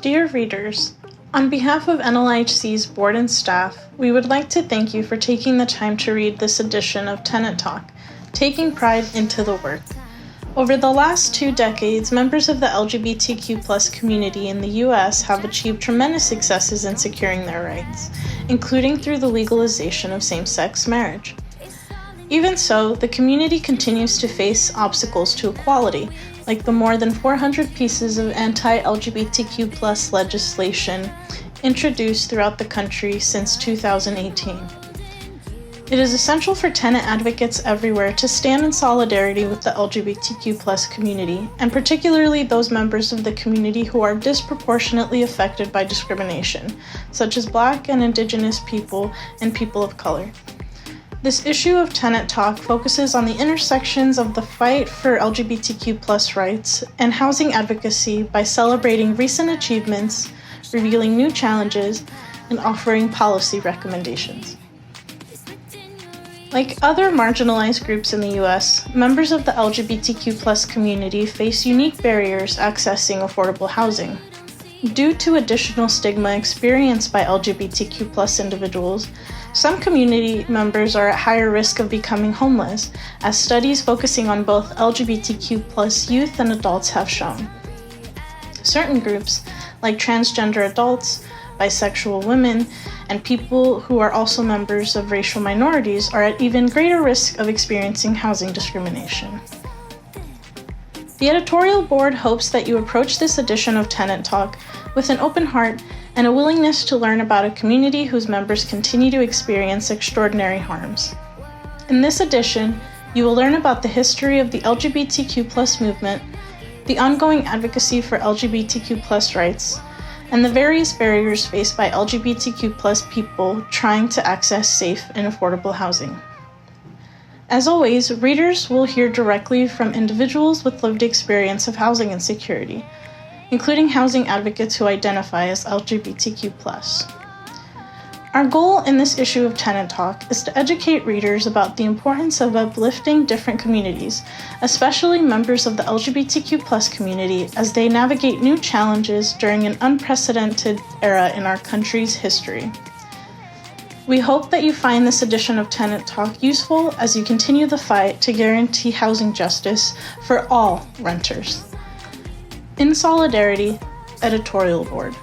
Dear readers, on behalf of NLIHC's board and staff, we would like to thank you for taking the time to read this edition of Tenant Talk, Taking Pride into the Work. Over the last 2 decades, members of the LGBTQ+ community in the U.S. have achieved tremendous successes in securing their rights, including through the legalization of same-sex marriage. Even so, the community continues to face obstacles to equality, like the more than 400 pieces of anti-LGBTQ+ legislation introduced throughout the country since 2018. It is essential for tenant advocates everywhere to stand in solidarity with the LGBTQ+ community, and particularly those members of the community who are disproportionately affected by discrimination, such as Black and Indigenous people and people of color. This issue of Tenant Talk focuses on the intersections of the fight for LGBTQ+ rights and housing advocacy by celebrating recent achievements, revealing new challenges, and offering policy recommendations. Like other marginalized groups in the U.S., members of the LGBTQ+ community face unique barriers accessing affordable housing. Due to additional stigma experienced by LGBTQ+ individuals, some community members are at higher risk of becoming homeless, as studies focusing on both LGBTQ+ youth and adults have shown. Certain groups, like transgender adults, bisexual women, and people who are also members of racial minorities, are at even greater risk of experiencing housing discrimination. The editorial board hopes that you approach this edition of Tenant Talk with an open heart and a willingness to learn about a community whose members continue to experience extraordinary harms. In this edition, you will learn about the history of the LGBTQ+ movement, the ongoing advocacy for LGBTQ+ rights, and the various barriers faced by LGBTQ+ people trying to access safe and affordable housing. As always, readers will hear directly from individuals with lived experience of housing insecurity, including housing advocates who identify as LGBTQ+. Our goal in this issue of Tenant Talk is to educate readers about the importance of uplifting different communities, especially members of the LGBTQ+ community, as they navigate new challenges during an unprecedented era in our country's history. We hope that you find this edition of Tenant Talk useful as you continue the fight to guarantee housing justice for all renters. In solidarity, Editorial Board.